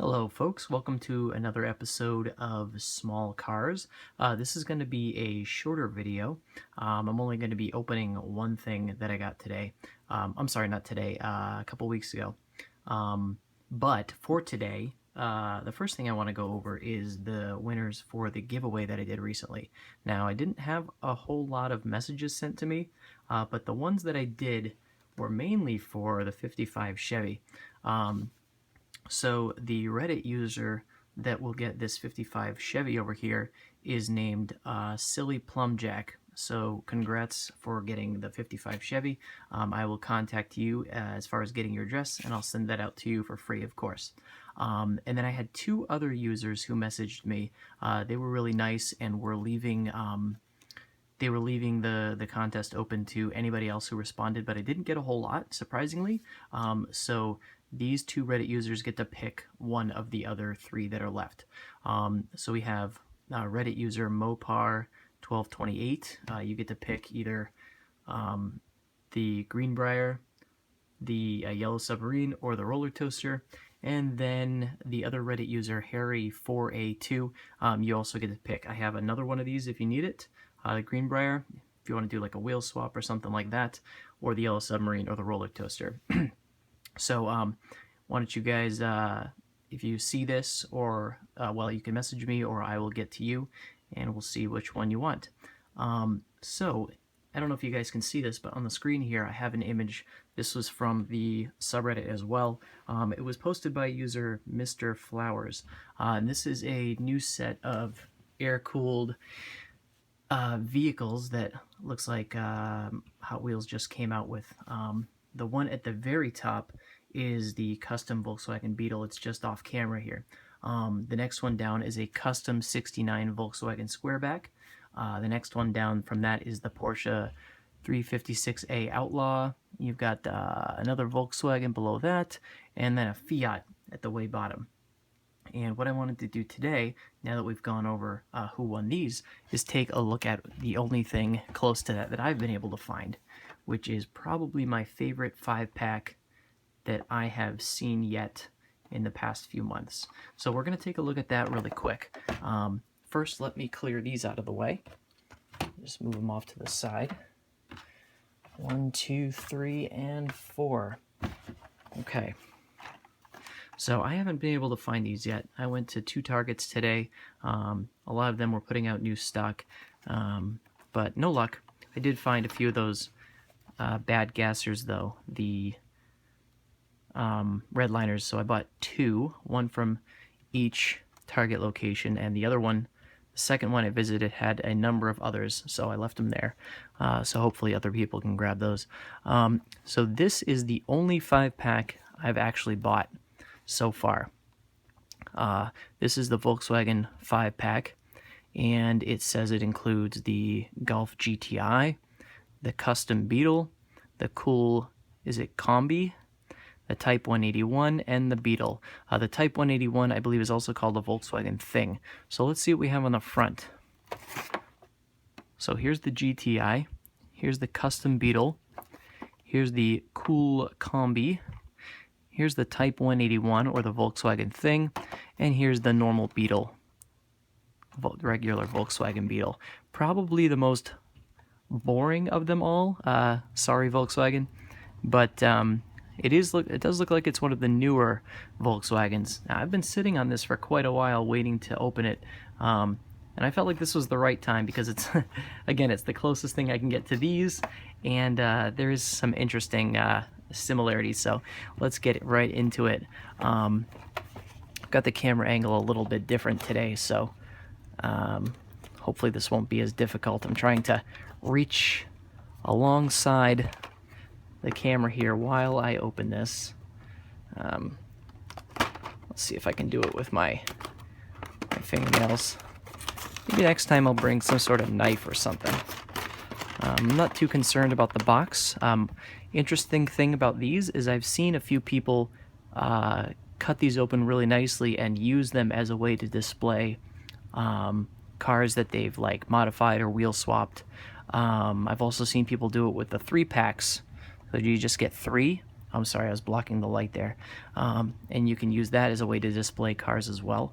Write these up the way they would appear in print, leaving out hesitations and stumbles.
Hello folks, welcome to another episode of Small Cars. This is going to be a shorter video. I'm only going to be opening one thing that I got today. I'm sorry, not today, a couple weeks ago. But for today, the first thing I want to go over is the winners for the giveaway that I did recently. Now, I didn't have a whole lot of messages sent to me, but the ones that I did were mainly for the 55 Chevy. So the Reddit user that will get this 55 Chevy over here is named Silly Plumjack. So congrats for getting the 55 Chevy. I will contact you as far as getting your address, and I'll send that out to you for free, of course. And then I had two other users who messaged me. They were really nice and were leaving the contest open to anybody else who responded, but I didn't get a whole lot, surprisingly. So these two Reddit users get to pick one of the other three that are left. So we have Reddit user Mopar1228. You get to pick either the Greenbrier, the Yellow Submarine, or the Roller Toaster. And then the other Reddit user, Harry4A2, you also get to pick. I have another one of these if you need it. The Greenbrier, if you want to do like a wheel swap or something like that, or the Yellow Submarine or the Roller Toaster. So why don't you guys, if you see this, or well, you can message me or I will get to you and we'll see which one you want. So I don't know if you guys can see this, but on the screen here I have an image. This was from the subreddit as well. It was posted by user Mr. Flowers. And this is a new set of air-cooled vehicles that looks like Hot Wheels just came out with. The one at the very top is the custom Volkswagen Beetle. It's just off camera here. The next one down is a custom 69 Volkswagen Squareback. The next one down from that is the Porsche 356A Outlaw. You've got another Volkswagen below that, and then a Fiat at the way bottom. And what I wanted to do today, now that we've gone over who won these, is take a look at the only thing close to that I've been able to find, which is probably my favorite 5-pack that I have seen yet in the past few months. So we're going to take a look at that really quick. First, let me clear these out of the way. Just move them off to the side. 1, 2, 3, and 4. Okay. So I haven't been able to find these yet. I went to 2 Targets today. A lot of them were putting out new stock, but no luck. I did find a few of those bad gassers, though, the redliners. So I bought 2, one from each Target location, and the other one, the second one I visited, had a number of others, so I left them there. So hopefully other people can grab those. So this is the only 5-pack I've actually bought so far. This is the Volkswagen 5-pack, and it says it includes the Golf GTI, the Custom Beetle, the Kool Kombi, the Type 181, and the Beetle. The Type 181, I believe, is also called the Volkswagen Thing. So let's see what we have on the front. So here's the GTI, here's the Custom Beetle, here's the Kool Kombi, here's the Type 181, or the Volkswagen Thing, and here's the normal Beetle, regular Volkswagen Beetle. Probably the most boring of them all. Sorry, Volkswagen, but it does look like it's one of the newer Volkswagens. Now, I've been sitting on this for quite a while waiting to open it, and I felt like this was the right time because it's, again, it's the closest thing I can get to these, and there is some interesting similarities, so let's get right into it. Got the camera angle a little bit different today, so hopefully this won't be as difficult. I'm trying to reach alongside the camera here while I open this. Let's see if I can do it with my fingernails. Maybe next time I'll bring some sort of knife or something. I'm not too concerned about the box. Interesting thing about these is I've seen a few people cut these open really nicely and use them as a way to display cars that they've like modified or wheel swapped. I've also seen people do it with the 3-packs. So you just get 3 I'm sorry, I was blocking the light there. And you can use that as a way to display cars as well.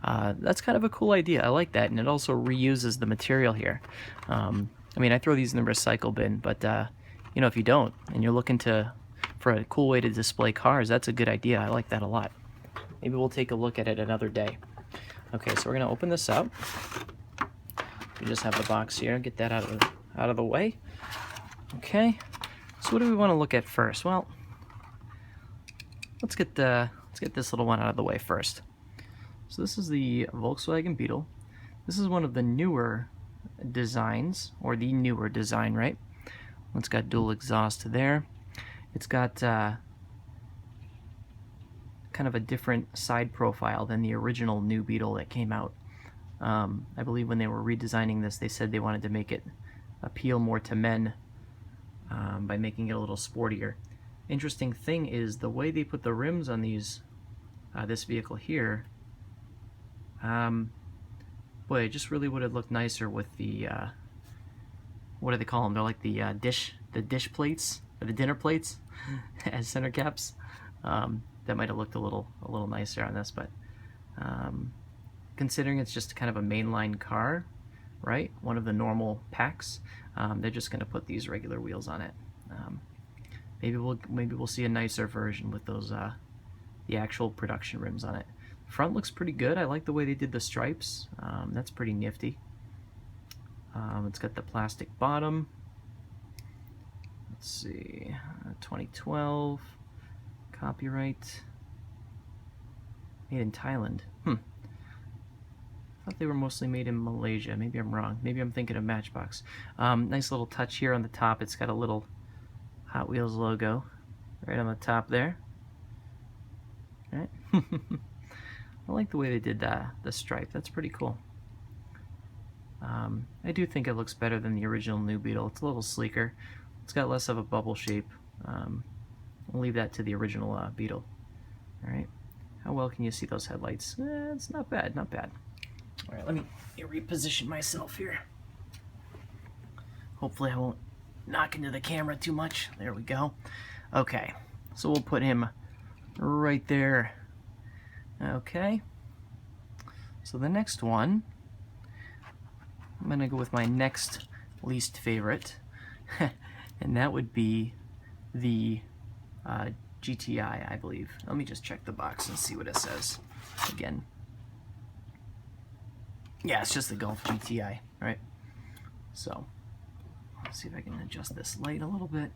That's kind of a cool idea. I like that, and it also reuses the material here. I mean, I throw these in the recycle bin, but you know, if you don't, and you're looking for a cool way to display cars, that's a good idea. I like that a lot. Maybe we'll take a look at it another day. Okay, so we're gonna open this up. We just have the box here. Get that out of the way. Okay. So what do we want to look at first? Well, let's get this little one out of the way first. So this is the Volkswagen Beetle. This is one of the newer designs, or the newer design, right? It's got dual exhaust there. It's got kind of a different side profile than the original new Beetle that came out. I believe when they were redesigning this, they said they wanted to make it appeal more to men by making it a little sportier. Interesting thing is the way they put the rims on these this vehicle here. Boy, it just really would have looked nicer with the what do they call them? They're like the dish plates, or the dinner plates as center caps. That might have looked a little nicer on this, but considering it's just kind of a mainline car, right? One of the normal packs. They're just going to put these regular wheels on it. Maybe we'll see a nicer version with those the actual production rims on it. The front looks pretty good. I like the way they did the stripes. That's pretty nifty. It's got the plastic bottom. Let's see, 2012 copyright, made in Thailand. I thought they were mostly made in Malaysia. Maybe I'm wrong. Maybe I'm thinking of Matchbox. Nice little touch here on the top. It's got a little Hot Wheels logo right on the top there. Right. I like the way they did the stripe. That's pretty cool. I do think it looks better than the original new Beetle. It's a little sleeker. It's got less of a bubble shape. We'll leave that to the original Beetle. Alright. How well can you see those headlights? It's not bad, not bad. Alright, let me reposition myself here. Hopefully I won't knock into the camera too much. There we go. Okay, so we'll put him right there. Okay. So the next one, I'm going to go with my next least favorite, and that would be the GTI, I believe. Let me just check the box and see what it says again. Yeah, it's just the Golf GTI, right? So, let's see if I can adjust this light a little bit.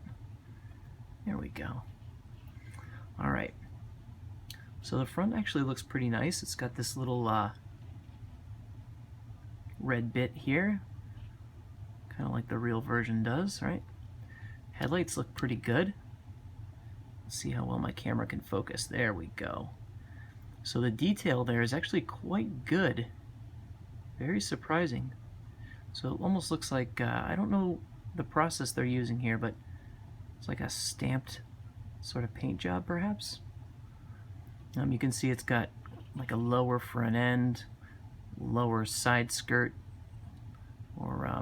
There we go. Alright. So the front actually looks pretty nice. It's got this little red bit here, kind of like the real version does, right? Headlights look pretty good. Let's see how well my camera can focus. There we go. So the detail there is actually quite good. Very surprising. So it almost looks like, I don't know the process they're using here, but it's like a stamped sort of paint job perhaps. You can see it's got like a lower front end, lower side skirt, or I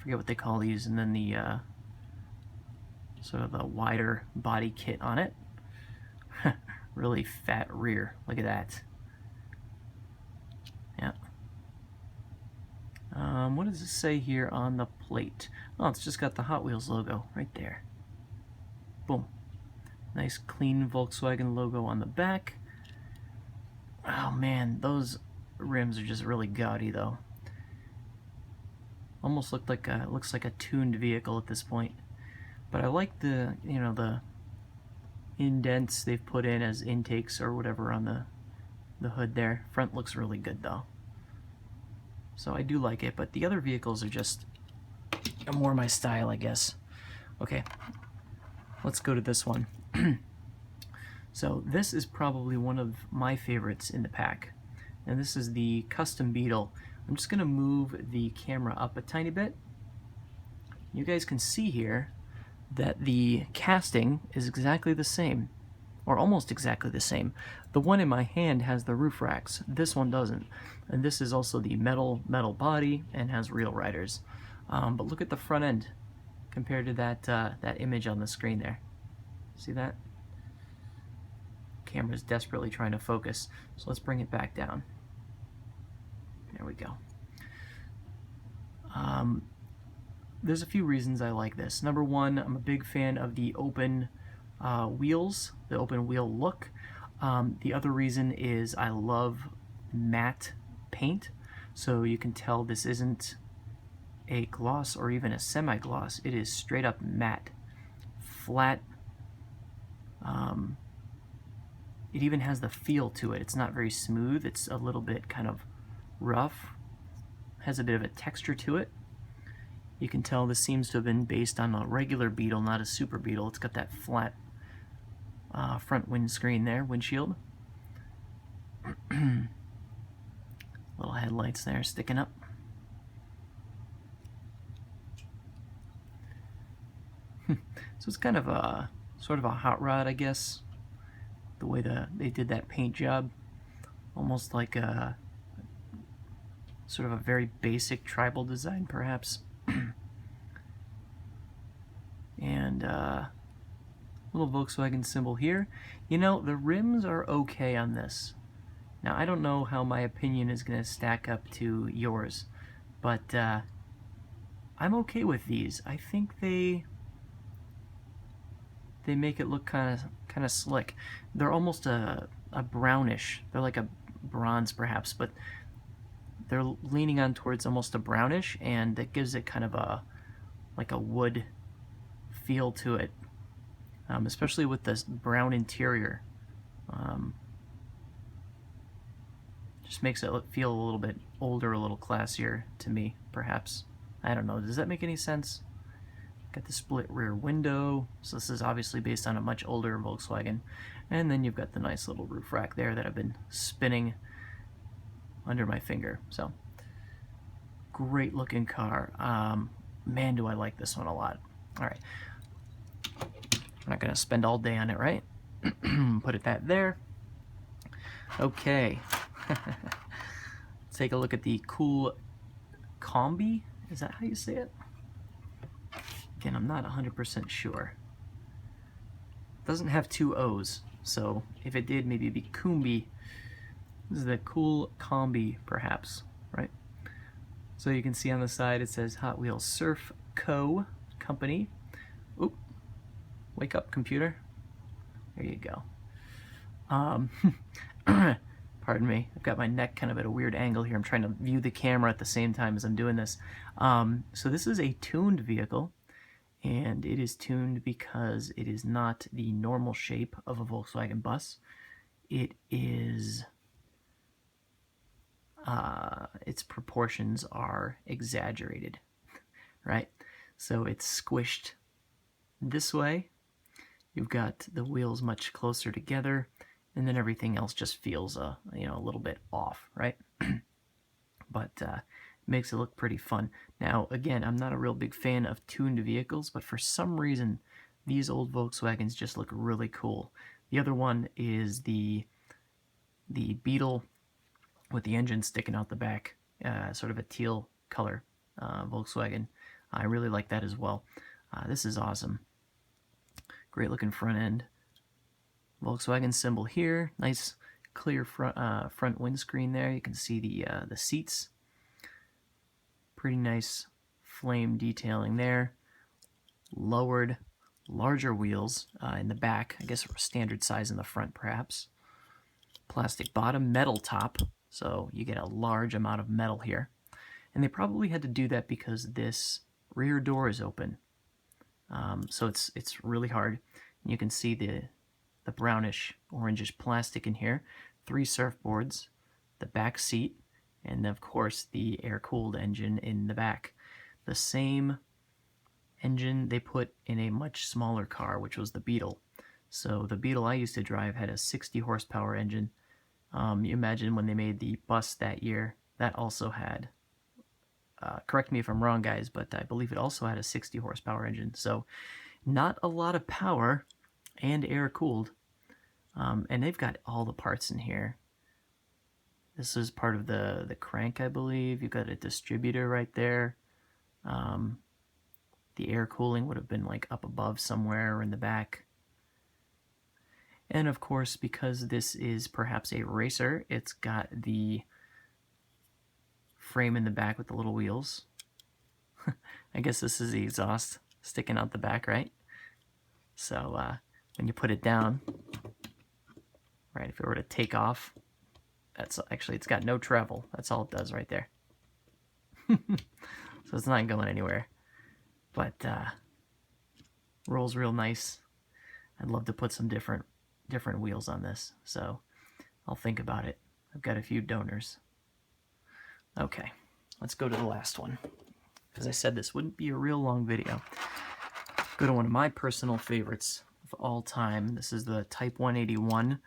forget what they call these, and then the sort of the wider body kit on it. Really fat rear. Look at that. Yeah. What does it say here on the plate? Oh, it's just got the Hot Wheels logo right there. Boom. Nice clean Volkswagen logo on the back. Oh man, those rims are just really gaudy though. Almost looks like a tuned vehicle at this point. But I like the, you know, the indents they've put in as intakes or whatever on the hood there. Front looks really good though. So I do like it, but the other vehicles are just more my style, I guess. Okay, let's go to this one. So this is probably one of my favorites in the pack, and this is the Custom Beetle. I'm just gonna move the camera up a tiny bit. You guys can see here that the casting is exactly the same, or almost exactly the same. The one in my hand has the roof racks, this one doesn't, and this is also the metal body and has real riders. But look at the front end compared to that image on the screen there. See that? Camera's desperately trying to focus, so let's bring it back down. There we go. There's a few reasons I like this. Number one, I'm a big fan of the open wheels, the open wheel look. The other reason is I love matte paint, so you can tell this isn't a gloss or even a semi-gloss. It is straight up matte, flat. It even has the feel to it. It's not very smooth. It's a little bit kind of rough. Has a bit of a texture to it. You can tell this seems to have been based on a regular Beetle, not a Super Beetle. It's got that flat front windscreen there, windshield. Little headlights there sticking up. So it's kind of a sort of a hot rod, I guess. The way they did that paint job, almost like a sort of a very basic tribal design, perhaps. And little Volkswagen symbol here. You know, the rims are okay on this. Now, I don't know how my opinion is going to stack up to yours, but I'm okay with these. I think they make it look kind of slick. They're almost a brownish. They're like a bronze, perhaps, but they're leaning on towards almost a brownish, and it gives it kind of a like a wood feel to it, especially with this brown interior. Just makes it feel a little bit older, a little classier to me, perhaps. I don't know. Does that make any sense? Got the split rear window, so this is obviously based on a much older Volkswagen. And then you've got the nice little roof rack there that I've been spinning under my finger. So, great looking car. Man, do I like this one a lot. All right. I'm not going to spend all day on it, right? Put that there. Okay. Let's take a look at the Kool Kombi. Is that how you say it? Again, I'm not 100% sure. It doesn't have two O's, so if it did, maybe it'd be Kombi. This is the Kool Kombi, perhaps, right? So you can see on the side it says Hot Wheels Surf Co. Company. Oop. Wake up, computer. There you go. Pardon me. I've got my neck kind of at a weird angle here. I'm trying to view the camera at the same time as I'm doing this. So this is a tuned vehicle, and it is tuned because it is not the normal shape of a Volkswagen bus. It is... its proportions are exaggerated, right? So it's squished this way. You've got the wheels much closer together, and then everything else just feels a little bit off, right? But makes it look pretty fun. Now, again, I'm not a real big fan of tuned vehicles, but for some reason, these old Volkswagens just look really cool. The other one is the Beetle with the engine sticking out the back, sort of a teal color Volkswagen. I really like that as well. This is awesome. Great looking front end. Volkswagen symbol here. Nice clear front windscreen there. You can see the seats. Pretty nice flame detailing there. Lowered, larger wheels in the back. I guess standard size in the front, perhaps. Plastic bottom, metal top. So you get a large amount of metal here. And they probably had to do that because this rear door is open. So it's really hard. And you can see the brownish, orangish plastic in here. 3 surfboards, the back seat, and of course the air-cooled engine in the back. The same engine they put in a much smaller car, which was the Beetle. So the Beetle I used to drive had a 60 horsepower engine. You imagine when they made the bus that year, that also had, correct me if I'm wrong guys, but I believe it also had a 60 horsepower engine. So not a lot of power and air cooled. And they've got all the parts in here. This is part of the crank, I believe. You've got a distributor right there. The air cooling would have been like up above somewhere or in the back. And of course, because this is perhaps a racer, it's got the frame in the back with the little wheels. I guess this is the exhaust sticking out the back, right? So when you put it down, right, if it were to take off, that's actually, it's got no travel. That's all it does right there. So it's not going anywhere. But rolls real nice. I'd love to put some different wheels on this, so I'll think about it. I've got a few donors. Okay, let's go to the last one. As I said, this wouldn't be a real long video. Go to one of my personal favorites of all time. This is the Type 181,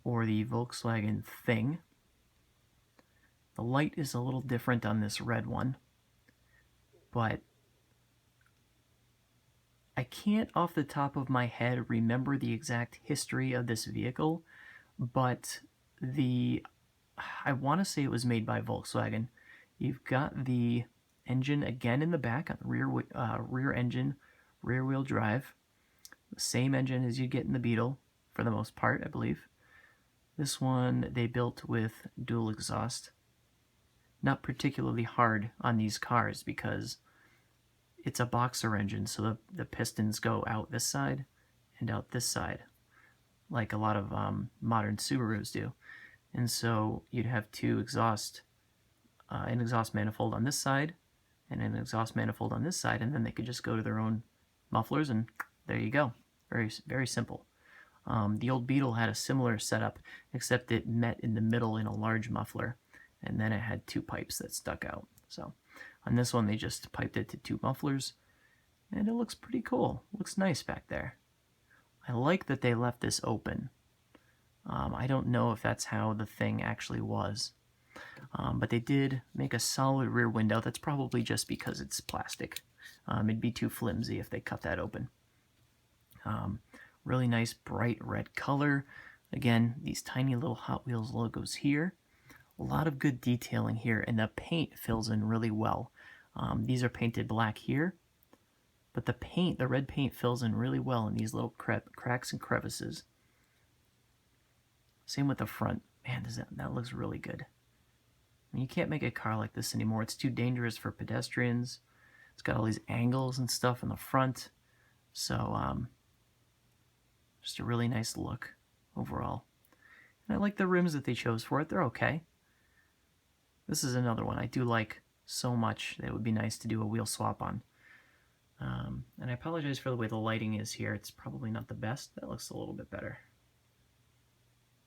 or the Volkswagen Thing. The light is a little different on this red one, but I can't off the top of my head remember the exact history of this vehicle, but I want to say it was made by Volkswagen. You've got the engine again in the back on the rear engine, rear wheel drive. The same engine as you get in the Beetle for the most part, I believe. This one they built with dual exhaust. Not particularly hard on these cars because it's a boxer engine, so the pistons go out this side and out this side, like a lot of modern Subarus do. And so you'd have an exhaust manifold on this side and an exhaust manifold on this side, and then they could just go to their own mufflers, and there you go. Very, very simple. The old Beetle had a similar setup, except it met in the middle in a large muffler, and then it had two pipes that stuck out. So on this one, they just piped it to two mufflers, and it looks pretty cool. It looks nice back there. I like that they left this open. I don't know if that's how the Thing actually was, but they did make a solid rear window. That's probably just because it's plastic. It'd be too flimsy if they cut that open. Really nice bright red color. Again, these tiny little Hot Wheels logos here. A lot of good detailing here, and the paint fills in really well. These are painted black here, but the red paint fills in really well in these little cracks and crevices. Same with the front. Man, that looks really good. I mean, you can't make a car like this anymore. It's too dangerous for pedestrians. It's got all these angles and stuff in the front. So, just a really nice look overall. And I like the rims that they chose for it. They're okay. This is another one I do like so much that it would be nice to do a wheel swap on. And I apologize for the way the lighting is here. It's probably not the best. That looks a little bit better.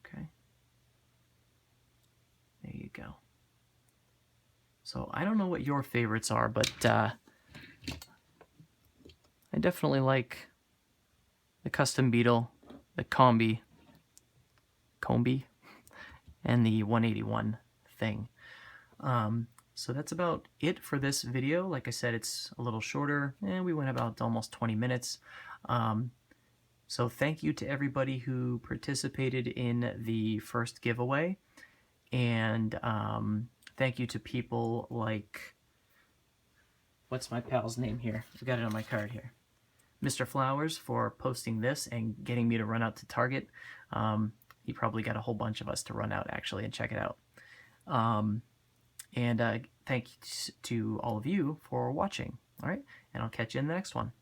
Okay. There you go. So I don't know what your favorites are, but I definitely like the Custom Beetle, the Kombi, and the 181 Thing. So that's about it for this video. Like I said, it's a little shorter, and we went about almost 20 minutes. So thank you to everybody who participated in the first giveaway, and thank you to people like, what's my pal's name here? I've got it on my card here. Mr. Flowers for posting this and getting me to run out to Target. He probably got a whole bunch of us to run out actually and check it out. And thank you to all of you for watching. All right, and I'll catch you in the next one.